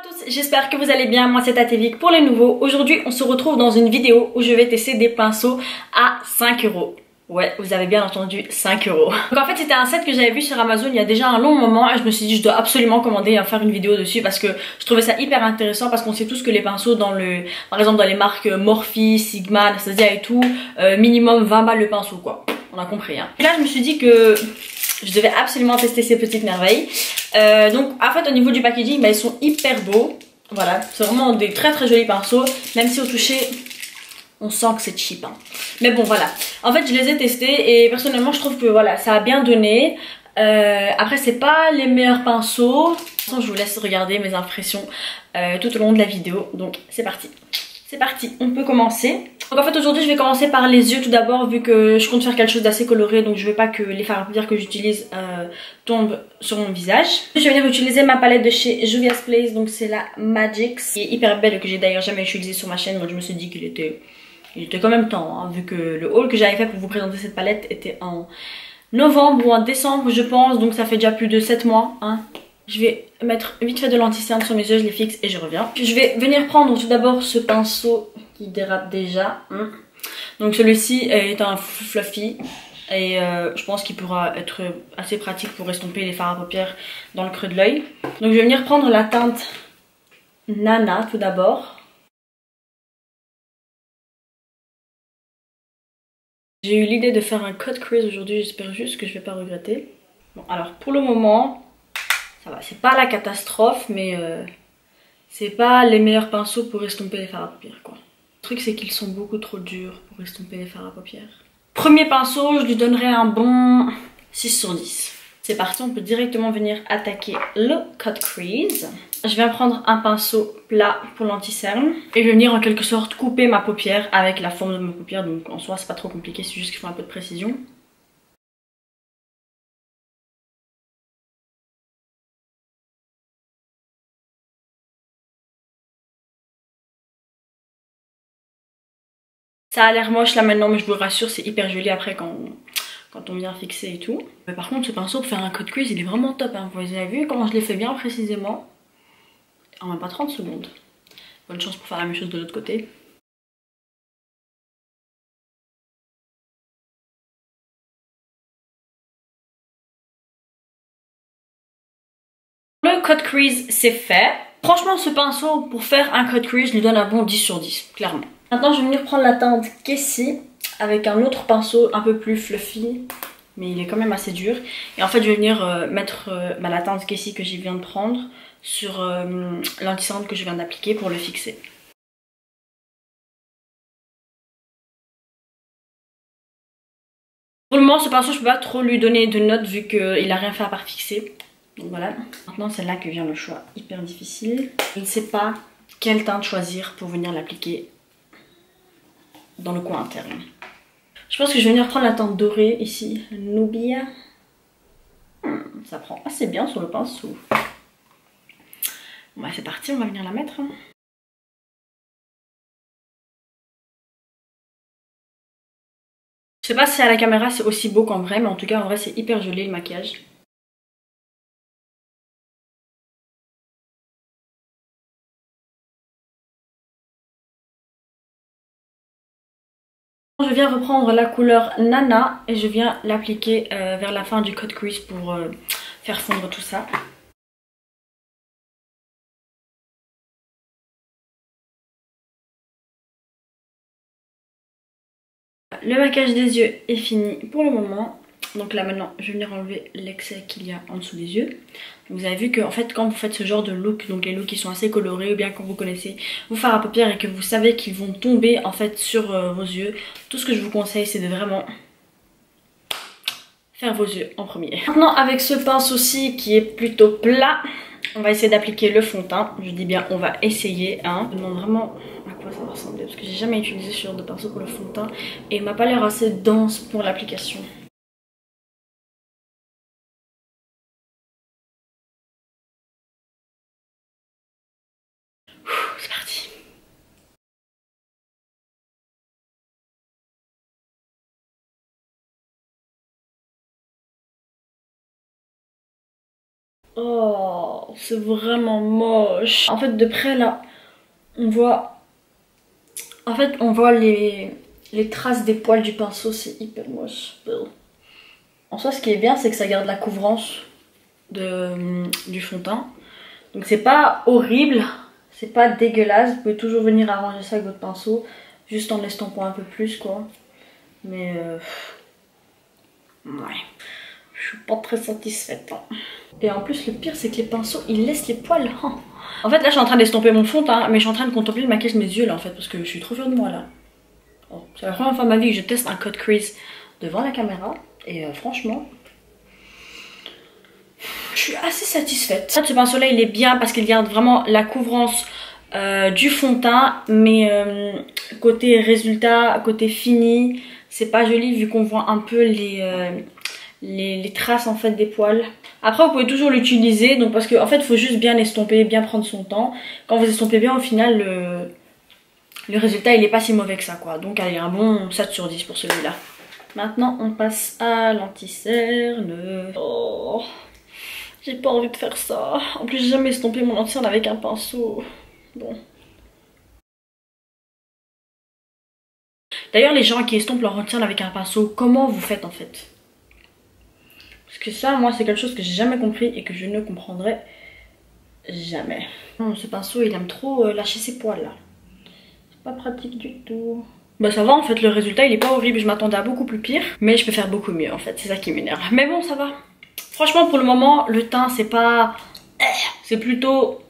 Bonjour à tous, j'espère que vous allez bien, moi c'est Tatévic pour les nouveaux. Aujourd'hui on se retrouve dans une vidéo où je vais tester des pinceaux à 5 euros. Ouais, vous avez bien entendu, 5 euros. Donc en fait c'était un set que j'avais vu sur Amazon il y a déjà un long moment et je me suis dit je dois absolument commander et faire une vidéo dessus parce que je trouvais ça hyper intéressant parce qu'on sait tous que les pinceaux dans par exemple dans les marques Morphe, Sigma, Anastasia et tout, minimum 20 balles le pinceau quoi. On a compris hein. Et là je me suis dit que je devais absolument tester ces petites merveilles. Donc en fait au niveau du packaging bah, ils sont hyper beaux. Voilà, c'est vraiment des très très jolis pinceaux. Même si au toucher on sent que c'est cheap hein. Mais bon voilà, en fait je les ai testés et personnellement je trouve que voilà ça a bien donné. Après c'est pas les meilleurs pinceaux. Je vous laisse regarder mes impressions tout au long de la vidéo. Donc c'est parti. C'est parti, on peut commencer. Donc en fait aujourd'hui je vais commencer par les yeux tout d'abord vu que je compte faire quelque chose d'assez coloré. Donc je veux pas que les fards à paupières que j'utilise tombent sur mon visage. Je vais venir utiliser ma palette de chez Juvia's Place. Donc c'est la Magix qui est hyper belle, que j'ai d'ailleurs jamais utilisée sur ma chaîne. Donc je me suis dit qu'il était quand même temps hein, vu que le haul que j'avais fait pour vous présenter cette palette était en novembre ou en décembre je pense. Donc ça fait déjà plus de 7 mois hein. Je vais mettre vite fait de l'anti-cerne sur mes yeux, je les fixe et je reviens. Puis je vais venir prendre tout d'abord ce pinceau qui dérape déjà. Donc celui-ci est un fluffy et je pense qu'il pourra être assez pratique pour estomper les fards à paupières dans le creux de l'œil. Donc je vais venir prendre la teinte Nana tout d'abord. J'ai eu l'idée de faire un cut crease aujourd'hui, j'espère juste que je vais pas regretter. Bon alors pour le moment ça va, c'est pas la catastrophe mais c'est pas les meilleurs pinceaux pour estomper les fards à paupières quoi. Le truc c'est qu'ils sont beaucoup trop durs pour estomper les fards à paupières. Premier pinceau, je lui donnerai un bon 6 sur 10. C'est parti, on peut directement venir attaquer le cut crease. Je viens prendre un pinceau plat pour l'anti-cerne et je vais venir en quelque sorte couper ma paupière avec la forme de ma paupière. Donc en soi c'est pas trop compliqué, c'est juste qu'il faut un peu de précision. Ça a l'air moche là maintenant mais je vous rassure c'est hyper joli après quand on vient fixer et tout. Mais par contre ce pinceau pour faire un cut crease il est vraiment top hein. Vous avez vu comment je l'ai fait bien précisément en même pas 30 secondes. Bonne chance pour faire la même chose de l'autre côté. Le cut crease c'est fait. Franchement ce pinceau pour faire un cut crease je lui donne un bon 10 sur 10 clairement. Maintenant je vais venir prendre la teinte Kessie avec un autre pinceau un peu plus fluffy. Mais il est quand même assez dur. Et en fait je vais venir mettre la teinte Kessie que je viens de prendre sur l'anti-cerne que je viens d'appliquer pour le fixer. Pour le moment ce pinceau je peux pas trop lui donner de notes vu qu'il a rien fait à part fixer. Donc voilà. Maintenant c'est là que vient le choix hyper difficile. Je ne sais pas quelle teinte choisir pour venir l'appliquer dans le coin interne. Je pense que je vais venir prendre la teinte dorée ici, Nubia. Ça prend assez bien sur le pinceau. Bon bah c'est parti, on va venir la mettre. Je sais pas si à la caméra c'est aussi beau qu'en vrai, mais en tout cas en vrai c'est hyper joli le maquillage. Je viens reprendre la couleur Nana et je viens l'appliquer vers la fin du cut crease pour faire fondre tout ça. Le maquillage des yeux est fini pour le moment. Donc là maintenant je vais venir enlever l'excès qu'il y a en dessous des yeux. Vous avez vu que en fait quand vous faites ce genre de look, donc les looks qui sont assez colorés ou bien quand vous connaissez vos fards à paupières et que vous savez qu'ils vont tomber en fait sur vos yeux, tout ce que je vous conseille c'est de vraiment faire vos yeux en premier. Maintenant avec ce pinceau-ci qui est plutôt plat, on va essayer d'appliquer le fond de teint. Je dis bien on va essayer hein. Je me demande vraiment à quoi ça va ressembler parce que j'ai jamais utilisé ce genre de pinceau pour le fond de teint et il m'a pas l'air assez dense pour l'application. C'est parti. Oh, c'est vraiment moche. En fait, de près là, on voit... En fait, on voit les traces des poils du pinceau, c'est hyper moche. En soi, ce qui est bien, c'est que ça garde la couvrance du fond de teint. Donc c'est pas horrible, c'est pas dégueulasse. Vous pouvez toujours venir arranger ça avec votre pinceau, juste en l'estompant un peu plus, quoi. Mais ouais, je suis pas très satisfaite, hein. Et en plus, le pire, c'est que les pinceaux, ils laissent les poils. Hein. En fait, là, je suis en train d'estomper mon fond de teint, mais je suis en train de contempler le maquillage de mes yeux, là, en fait, parce que je suis trop fière de moi, là. Oh, c'est la première fois de ma vie que je teste un cut crease devant la caméra, et franchement, je suis assez satisfaite. En fait, ce pinceau-là, il est bien parce qu'il garde vraiment la couvrance du fond de teint, mais côté résultat, côté fini, c'est pas joli vu qu'on voit un peu les traces en fait des poils. Après vous pouvez toujours l'utiliser, donc parce que en fait il faut juste bien estomper, bien prendre son temps. Quand vous estompez bien, au final le résultat il est pas si mauvais que ça, quoi. Donc allez, un bon 7 sur 10 pour celui-là. Maintenant on passe à l'anti-cerne. Oh, j'ai pas envie de faire ça. En plus j'ai jamais estompé mon anti-cerne avec un pinceau. Bon. D'ailleurs les gens qui estompent leur anti-cerne avec un pinceau, comment vous faites en fait? Parce que ça, moi, c'est quelque chose que j'ai jamais compris et que je ne comprendrai jamais. Non, ce pinceau, il aime trop lâcher ses poils là. C'est pas pratique du tout. Bah ça va en fait, le résultat il est pas horrible, je m'attendais à beaucoup plus pire. Mais je peux faire beaucoup mieux en fait, c'est ça qui m'énerve. Mais bon, ça va. Franchement, pour le moment, le teint c'est pas... C'est plutôt...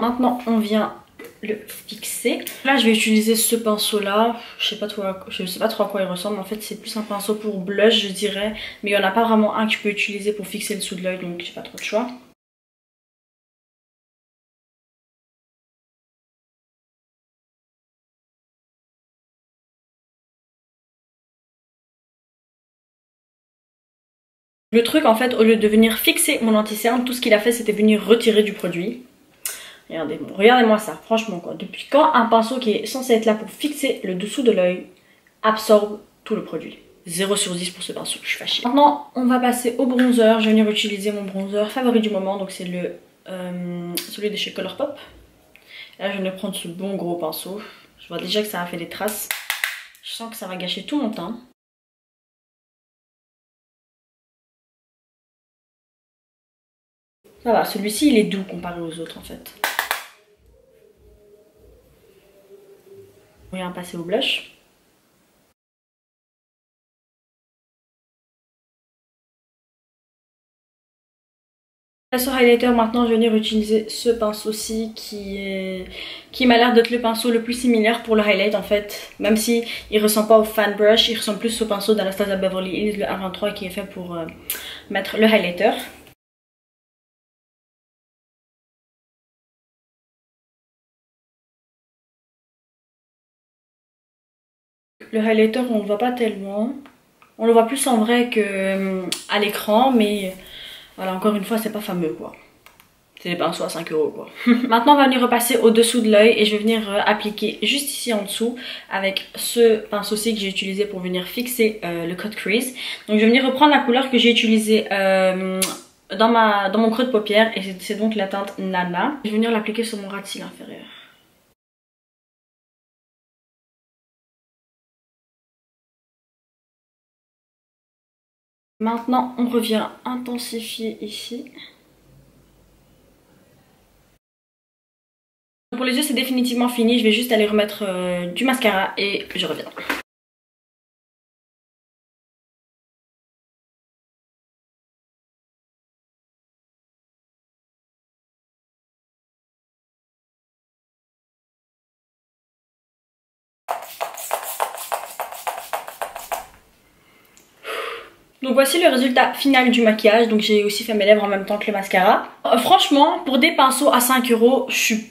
Maintenant, on vient le fixer. Là, je vais utiliser ce pinceau là. Je sais pas trop à quoi il ressemble. En fait, c'est plus un pinceau pour blush, je dirais. Mais il n'y en a pas vraiment un que je peux utiliser pour fixer le dessous de l'œil, donc j'ai pas trop de choix. Le truc en fait, au lieu de venir fixer mon anti-cerne, tout ce qu'il a fait c'était venir retirer du produit. Regardez-moi ça, franchement quoi. Depuis quand un pinceau qui est censé être là pour fixer le dessous de l'œil absorbe tout le produit? 0 sur 10 pour ce pinceau, je suis fâchée. Maintenant on va passer au bronzer. Je vais venir utiliser mon bronzer favori du moment, donc c'est celui de chez Colourpop. Là je vais prendre ce bon gros pinceau. Je vois déjà que ça a fait des traces. Je sens que ça va gâcher tout mon teint. Ça va, celui-ci il est doux comparé aux autres en fait. On vient passer au blush. Sur highlighter, maintenant je vais venir utiliser ce pinceau-ci qui m'a l'air d'être le pinceau le plus similaire pour le highlight en fait. Même si il ressemble pas au fan brush, il ressemble plus au pinceau d'Anastasia Beverly Hills, le A23 qui est fait pour mettre le highlighter. Le highlighter on le voit pas tellement. On le voit plus en vrai qu'à l'écran, mais voilà, encore une fois c'est pas fameux quoi. C'est des pinceaux à 5 € quoi. Maintenant on va venir repasser au dessous de l'œil et je vais venir appliquer juste ici en dessous avec ce pinceau-ci que j'ai utilisé pour venir fixer le cut crease. Donc je vais venir reprendre la couleur que j'ai utilisée dans mon creux de paupière et c'est donc la teinte Nana. Je vais venir l'appliquer sur mon ras de cils inférieur. Maintenant on revient intensifier ici. Pour les yeux c'est définitivement fini, je vais juste aller remettre du mascara et je reviens. Donc voici le résultat final du maquillage, donc j'ai aussi fait mes lèvres en même temps que le mascara. Franchement, pour des pinceaux à 5 €, je suis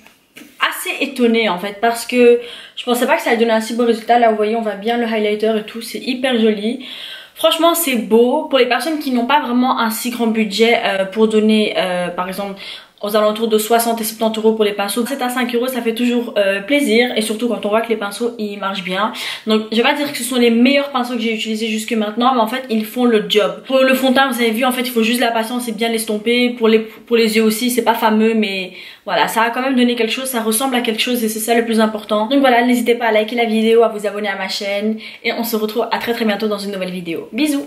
assez étonnée en fait parce que je pensais pas que ça allait donner un si beau résultat. Là vous voyez on voit bien le highlighter et tout, c'est hyper joli. Franchement c'est beau. Pour les personnes qui n'ont pas vraiment un si grand budget pour donner par exemple aux alentours de 60 et 70 euros pour les pinceaux. C'est à 5 euros, ça fait toujours plaisir, et surtout quand on voit que les pinceaux ils marchent bien. Donc je vais pas dire que ce sont les meilleurs pinceaux que j'ai utilisés jusque maintenant, mais en fait ils font le job. Pour le fond de teint, vous avez vu, en fait il faut juste la patience et bien l'estomper. Pour les yeux aussi, c'est pas fameux, mais voilà, ça a quand même donné quelque chose, ça ressemble à quelque chose et c'est ça le plus important. Donc voilà, n'hésitez pas à liker la vidéo, à vous abonner à ma chaîne, et on se retrouve à très bientôt dans une nouvelle vidéo. Bisous.